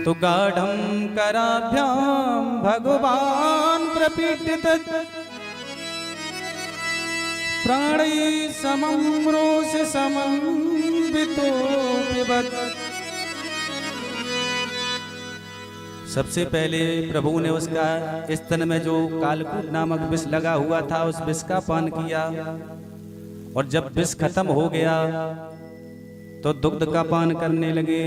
तो गाढ़ं कराभ्यां भगवान् प्रपीडित प्राणैः समं रोष समन्वितो पिबत। सबसे पहले प्रभु ने उसका स्तन में जो कालकूट नामक विष लगा हुआ था उस विष का पान किया, और जब विष खत्म हो गया तो दुग्ध का पान करने लगे,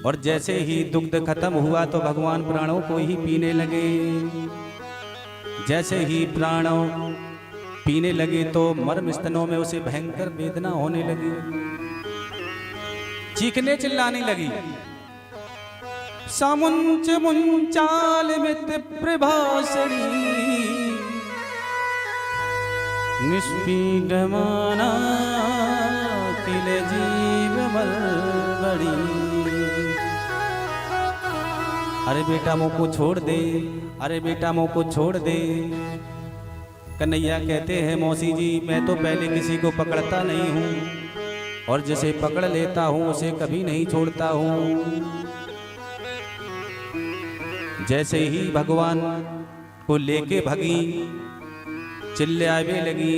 और जैसे ही दुग्ध खत्म हुआ तो भगवान प्राणों को ही पीने लगे। जैसे ही प्राणों पीने लगे तो मर्म स्तनों में उसे भयंकर वेदना होने लगी, चीखने चिल्लाने लगी। सामुंच मुंचाल मित प्रभाषणी निष्पीडमाना किल जीव मलबड़ी। अरे बेटा मुँह को छोड़ दे, अरे बेटा मुँह को छोड़ दे। कन्हैया कहते हैं मौसी जी मैं तो पहले किसी को पकड़ता नहीं हूँ, और जिसे पकड़ लेता हूँ उसे कभी नहीं छोड़ता हूँ। जैसे ही भगवान को लेके भगी चिल्लाने लगी,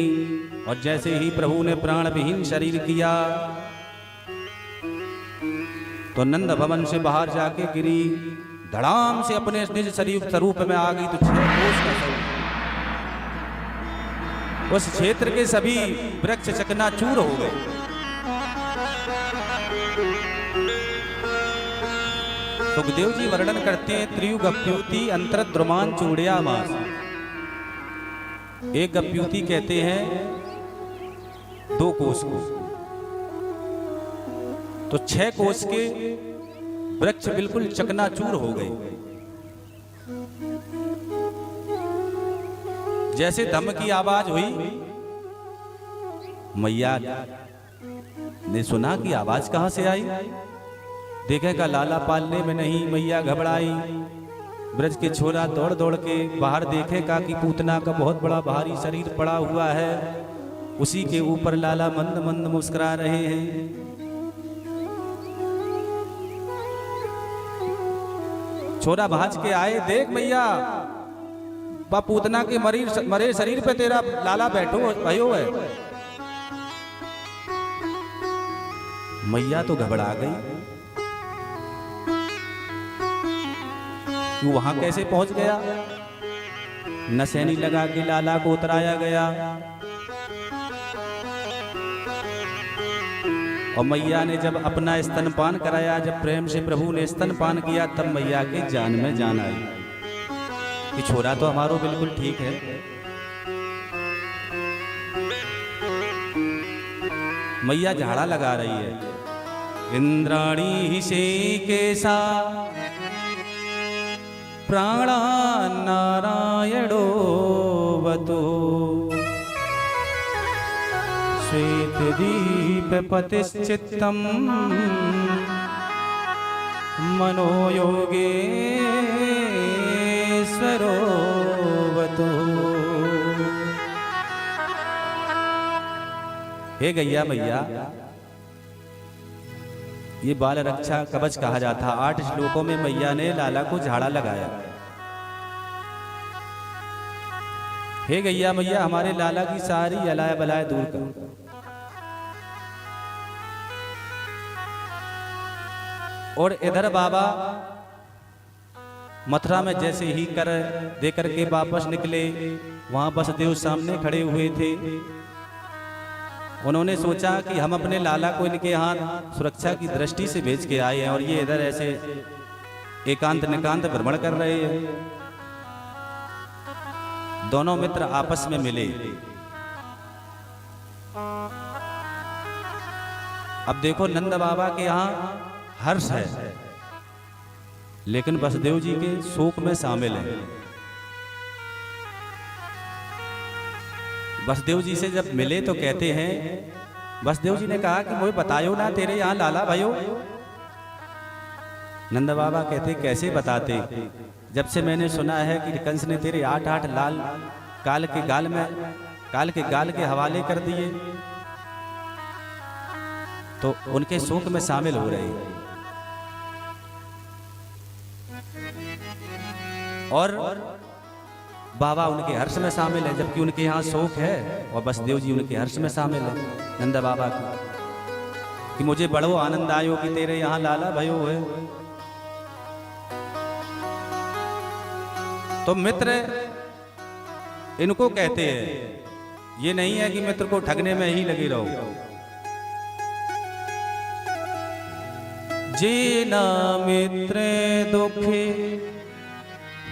और जैसे ही प्रभु ने प्राण विहीन शरीर किया तो नंद भवन से बाहर जाके गिरी, धड़ाम से अपने निज शरीर स्वरूप में आ गई। तो 6 कोस का स्वरूप, उस क्षेत्र के सभी वृक्ष चकनाचूर हो गए। सुखदेव जी वर्णन करते हैं त्रियुगप्युति अंतरद्रुमान चूड़िया मास। एक गप्युति कहते हैं 2 कोस को, तो 6 कोस के वृक्ष बिल्कुल चकनाचूर हो गए। जैसे धम की आवाज हुई, मैया ने सुना कि आवाज कहां से आई, देखेगा लाला पालने में नहीं, मैया घबराई। ब्रज के छोरा दौड़ दौड़ के बाहर देखेगा कि पूतना का बहुत बड़ा भारी शरीर पड़ा हुआ है, उसी के ऊपर लाला मंद मंद मुस्कुरा रहे हैं। छोरा भाज के आए, देख मैया पूतना के मरे शरीर पे तेरा लाला बैठो भयो है। मैया तो घबरा गई, तू वहां कैसे पहुंच गया। नसैनी लगा के लाला को उतराया गया, और मैया ने जब अपना स्तनपान कराया, जब प्रेम से प्रभु ने स्तनपान किया, तब मैया के जान में जान आई कि छोरा तो हमारो बिल्कुल ठीक है। मैया झाड़ा लगा रही है, इंद्राणी ही से केसा प्राणा नारायणो वतो श्वेत दीप पतिश्चित्तम मनोयोगे स्वरोवतो। हे गैया मैया, ये बाल रक्षा कवच कहा जाता। 8 श्लोकों में मैया ने लाला को झाड़ा लगाया। हे गैया मैया, हमारे लाला की सारी अलाय बलाय दूर कर। और इधर बाबा मथुरा में जैसे ही कर दे करके वापस निकले, वहां वसुदेव सामने खड़े हुए थे। उन्होंने सोचा कि हम अपने लाला को इनके यहाँ सुरक्षा की दृष्टि से भेज के आए हैं, और ये इधर ऐसे एकांत निकांत भ्रमण कर रहे हैं। दोनों मित्र आपस में मिले। अब देखो नंद बाबा के यहाँ हर्ष है, लेकिन वसुदेव जी के शोक में शामिल है। वसुदेव जी से जब मिले तो कहते हैं, वसुदेव जी ने कहा कि मुझे बतायो ना तेरे यहाँ लाला भयो। नंद बाबा कहते कैसे बताते, जब से मैंने सुना है कि कंस ने तेरे 8 लाल काल के गाल के हवाले कर दिए, तो उनके शोक में शामिल हो रहे। और बाबा उनके हर्ष में शामिल है, जबकि उनके यहाँ शोक है और वसुदेव जी उनके हर्ष में शामिल है नंद बाबा की कि मुझे बड़ो आनंद आयो कि तेरे यहाँ लाला भयो है। तो मित्र इनको कहते हैं, ये नहीं है कि मित्र को ठगने में ही लगे रहो। जेना मित्र दुखे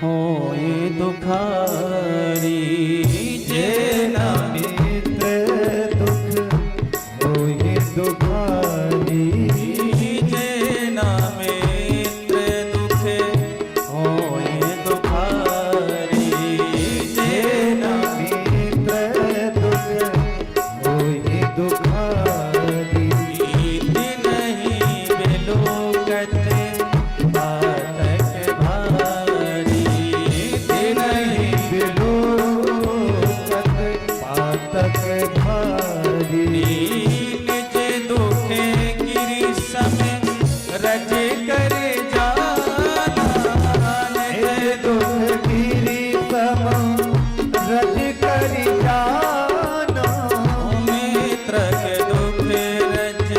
होए दुखारी, जेना मित्र दुख होए दुखारी, जेना मित्र दुखे होए दुखारी, जेना मित्र दुख होए दुखारी, दिन ही बिलोकत पातक भारी, दिन ही बिलोकत पातक भारी, निज दुखे गिरि समय रज कर जाना, निज दुख गिरि सम रज कर जाना, मित्र के दुख रज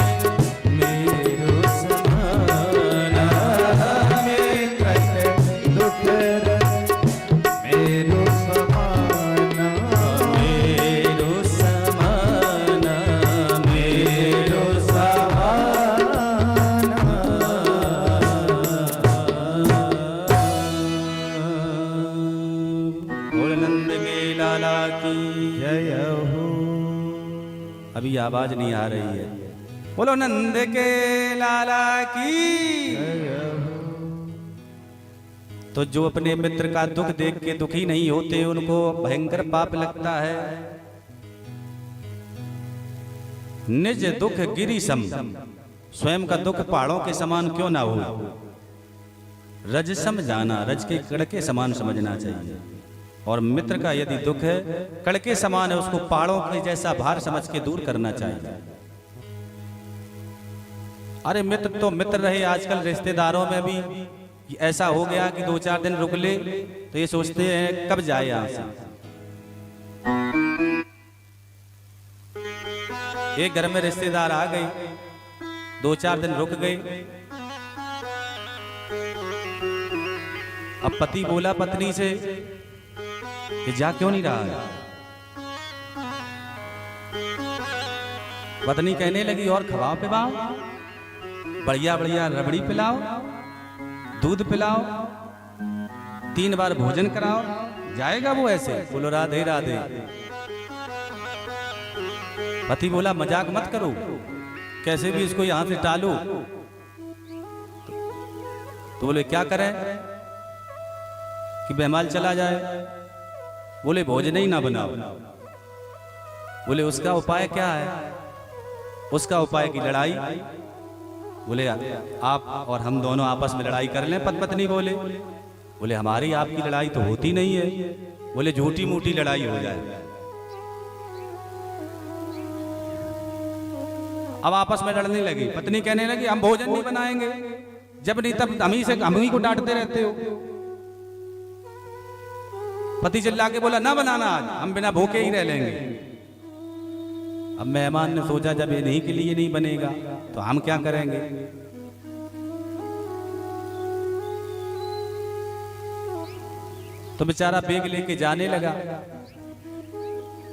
मेरो समाना, मित्र के दुख रज मेरो समाना, मेरो समाना, मेरो बोल नंद के लाला की जय हो। अभी आवाज नहीं आ रही है। बोलो नंद के लाला की। तो जो अपने मित्र का दुख देख के दुखी नहीं होते उनको भयंकर पाप लगता है। निज दुख गिरि सम, स्वयं का दुख पहाड़ों के समान क्यों ना हो। रज सम जाना, रज के कड़ के समान समझना चाहिए। और मित्र का यदि दुख है कड़ के समान है, उसको पहाड़ों के जैसा भार समझ के दूर करना चाहिए। अरे मित्र तो मित्र रहे, आजकल रिश्तेदारों में भी ऐसा हो गया कि 2-4 दिन रुक ले तो ये सोचते हैं कब जाए यहां से। एक घर में रिश्तेदार आ गई, 2-4 दिन रुक गए। अब पति बोला पत्नी से कि जा क्यों नहीं रहा है। पत्नी कहने लगी और खवाओ पिलाओ, बढ़िया बढ़िया रबड़ी पिलाओ, दूध पिलाओ, 3 बार भोजन कराओ, जाएगा वो ऐसे। बोलो राधे राधे। पति बोला मजाक मत करो, कैसे भी इसको यहां से टालो। तो बोले क्या करें कि बेमाल चला जाए। बोले भोजन ही ना बनाओ। बोले उसका उपाय क्या है। उसका उपाय की लड़ाई। बोले आप और हम दोनों आपस में लड़ाई कर लें। पत्नी बोले हमारी आपकी लड़ाई तो होती नहीं है। बोले झूठी मूठी लड़ाई हो जाए। अब आपस में लड़ने लगी। पत्नी कहने लगी हम भोजन नहीं बनाएंगे, जब नहीं तब हम ही को डांटते रहते हो। पति चिल्ला के बोला ना बनाना, आज हम बिना भूखे ही रह लेंगे। अब मेहमान ने सोचा जब इन्हीं के लिए नहीं बनेगा तो हम क्या करेंगे। तो बेचारा बैग लेके जाने लगा।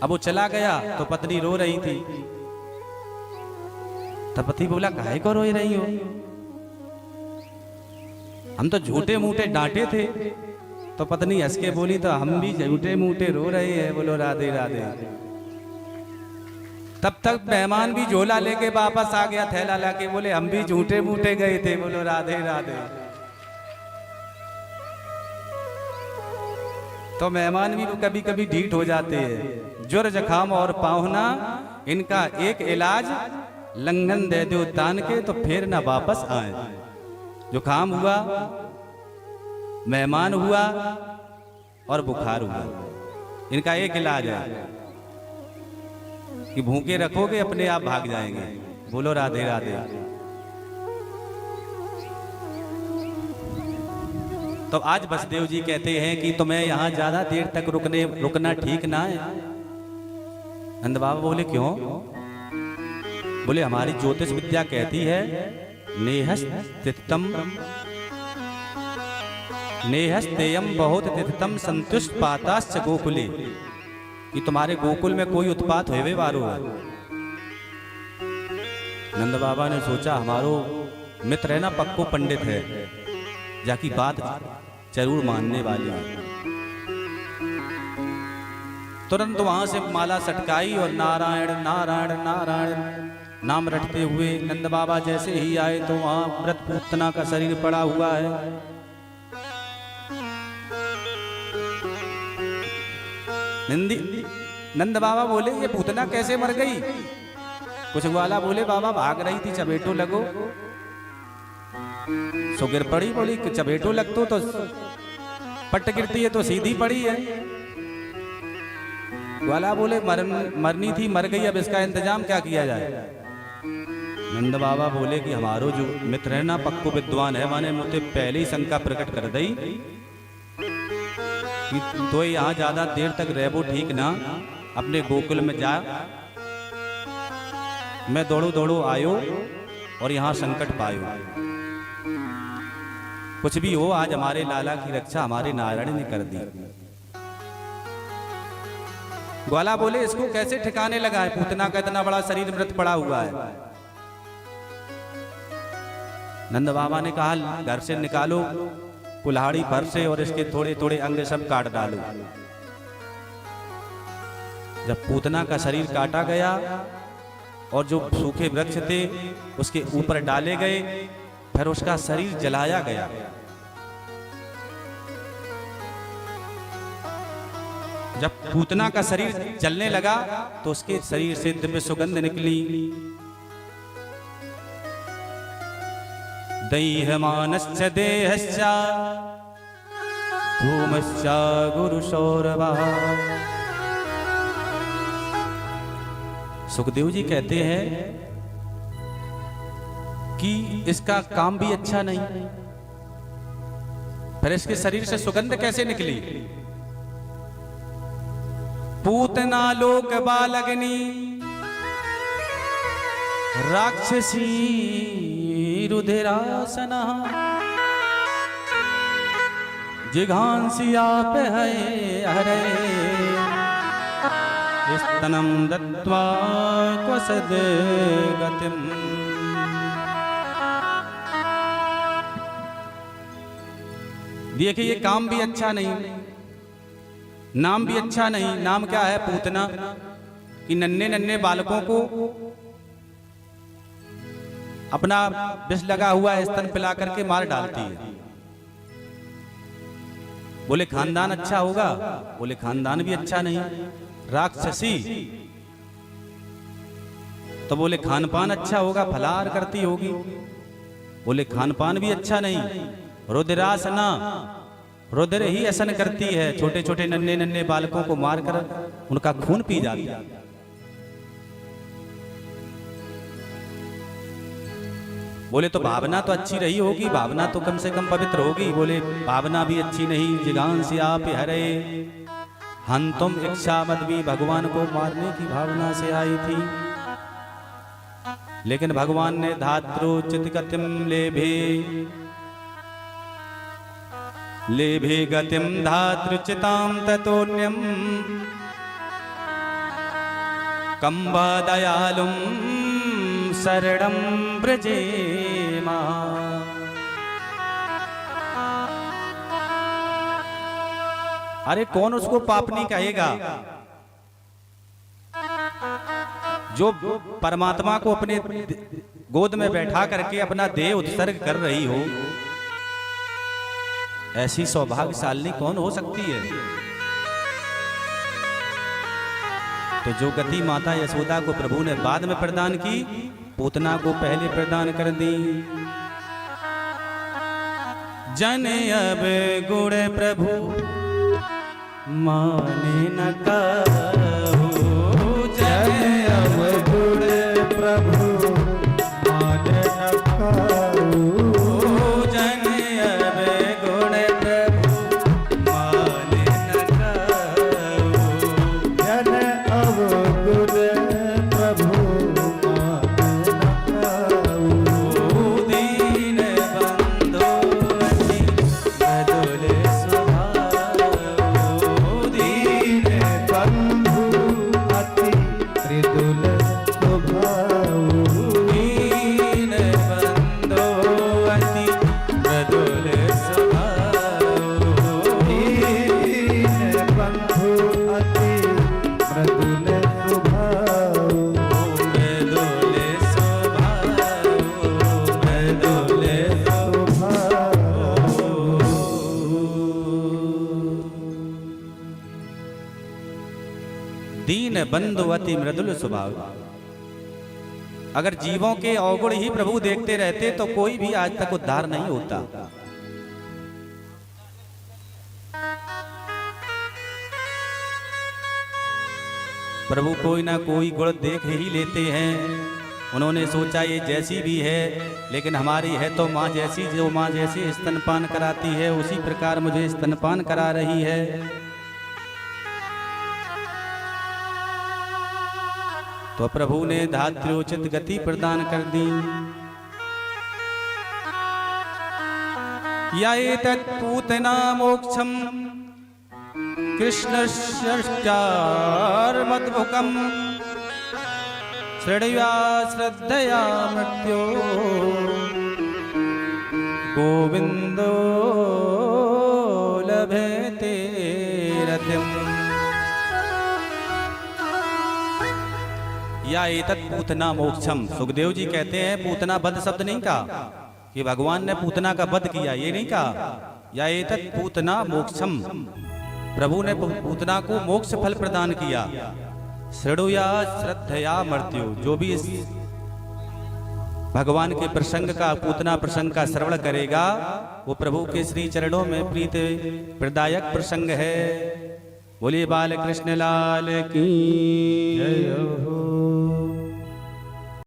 अब वो चला गया तो पत्नी रो रही थी। तब पति बोला काहे को रो रही हो, हम तो झूठे मूठे डांटे थे। तो पत्नी हंस के बोली तो हम भी झूठे मूठे रो रहे हैं। बोलो राधे राधे। तब तक मेहमान भी झोला लेके वापस आ गया, थैला लाके। बोले हम भी झूठे मूठे गए थे। बोलो राधे राधे। तो मेहमान भी कभी कभी ढीठ हो जाते हैं। ज्वर जखाम और पाहुना, इनका एक इलाज, लंघन दे दो तान के तो फिर ना वापस आए। जुखाम हुआ, मेहमान हुआ और बुखार हुआ, इनका एक इलाज है कि भूखे रखोगे अपने आप भाग जाएंगे। बोलो राधे राधे। तो आज वसुदेव जी कहते हैं कि तुम्हें यहाँ ज्यादा देर तक रुकना ठीक ना है। नंद बाबा बोले क्यों? बोले हमारी ज्योतिष विद्या कहती है नेहस्तेयम बहुत तिथतम संतुष्ट पाताश्च गोकुले, कि तुम्हारे गोकुल में कोई उत्पात होवे वारो है। नंद बाबा ने सोचा हमारो मित्र है ना, पक्को पंडित है, जाकी बात जरूर मानने वाली है। तुरंत वहां से माला सटकाई और नारायण नारायण नारायण नाम रटते हुए नंद बाबा जैसे ही आए तो वहां मृत पूतना का शरीर पड़ा हुआ है। नंद बाबा बोले ये पूतना कैसे मर गई? कुछ ग्वाला बोले बाबा भाग रही थी, चबेटो लगो। सो गिर पड़ी। बोली कि चबेटो लगतो तो पट गिरती है तो सीधी पड़ी है। ग्वाला बोले मरनी थी, मर गई, अब इसका इंतजाम क्या किया जाए? नंद बाबा बोले कि हमारो जो मित्र है ना पक्को विद्वान है, माने मुझे पहले ही शंका प्रकट कर दी कि तो यहाँ ज्यादा देर तक रहबो ठीक ना, अपने गोकुल में जा। मैं दौड़ो दौड़ो आयो और यहाँ संकट पायो। कुछ भी हो आज हमारे लाला की रक्षा हमारे नारायण ने कर दी। ग्वाला बोले इसको कैसे ठिकाने लगा है? पूतना का इतना बड़ा शरीर मृत पड़ा हुआ है। नंद बाबा ने कहा घर से निकालो कुल्हाड़ी भर से और इसके थोड़े थोड़े अंग सब काट डालो। जब पूतना का शरीर काटा गया और जो सूखे वृक्ष थे उसके ऊपर डाले गए, फिर उसका शरीर जलाया गया। जब पूतना का शरीर जलने लगा तो उसके शरीर से दिव्य सुगंध निकली। दैहमानश्च देहश्च धूमश्च गुरुशौरवः। सुखदेव जी कहते हैं कि इसका काम भी अच्छा नहीं, फिर इसके शरीर से सुगंध कैसे निकली? पूतना लोक बालग्नि राक्षसी रुधिरासना जिघांसी आप है हरे स्तनम दत्वा क्वसद गतिम। देखिए ये काम भी अच्छा नहीं, नाम भी अच्छा नहीं। नाम क्या है? पूतना। कि नन्हे नन्हे बालकों को अपना विष लगा हुआ स्तन पिला करके मार डालती है। बोले खानदान अच्छा होगा? बोले खानदान भी अच्छा नहीं। राक्षसी तो बोले खानपान अच्छा होगा, फलाहार करती होगी। बोले खानपान भी अच्छा नहीं। रुद्रासना, रुद्र ही असन करती है, छोटे छोटे नन्हे नन्हे बालकों को मारकर उनका खून पी जाती है। बोले तो भावना तो अच्छी रही होगी, भावना तो कम से कम पवित्र होगी। बोले भावना भी अच्छी नहीं। जिघांसी आप हरे हंतुम इच्छा मदवी, भगवान को मारने की भावना से आई थी, लेकिन भगवान ने धात्रोचित गतिम लेभे गतिम धातृचितां ततोन्यम कंबा दयालुम शरणं व्रजेमा। अरे कौन उसको पापनी कहेगा? जो परमात्मा को अपने गोद में बैठा करके अपना देह उत्सर्ग कर रही हो, ऐसी सौभाग्यशालिनी कौन हो सकती है? तो जो गति माता यशोदा को प्रभु ने बाद में प्रदान की, पूतना को पहले प्रदान कर दी। जन अब गुण प्रभु माने न कहूं, जन अब गुण प्रभु माने न कहूं, जन अब गुण प्रभु दीन बंधु अति मृदुल स्वभाव। अगर जीवों के अवगुण ही प्रभु देखते रहते तो कोई भी आज तक उद्धार नहीं होता। प्रभु कोई ना कोई गुण देख ही लेते हैं। उन्होंने सोचा ये जैसी भी है, लेकिन हमारी है तो माँ जैसी, जो माँ जैसी स्तनपान कराती है उसी प्रकार मुझे स्तनपान करा रही है। तो प्रभु ने धात्र्योचित गति प्रदान कर दी। या एतत् पूतना मोक्षम कृष्णश्चार्मद्भुकं श्रृण्वा श्रद्धया मृत्यो गोविंदो लभते रतिम्। या एतत् पूतना मोक्षम। सुखदेव जी कहते हैं पूतना वध शब्द नहीं कहा कि भगवान ने पूतना का वध किया, ये नहीं कहा। या एतत् पूतना मोक्षम, प्रभु ने पूतना को मोक्ष फल प्रदान किया। श्रृणुया श्रद्धया मृत्यु, जो भी इस भगवान के प्रसंग का, पूतना प्रसंग का श्रवण करेगा वो प्रभु के श्री चरणों में प्रीति प्रदायक प्रसंग है। बोलिए बाल कृष्ण लाल की जय हो।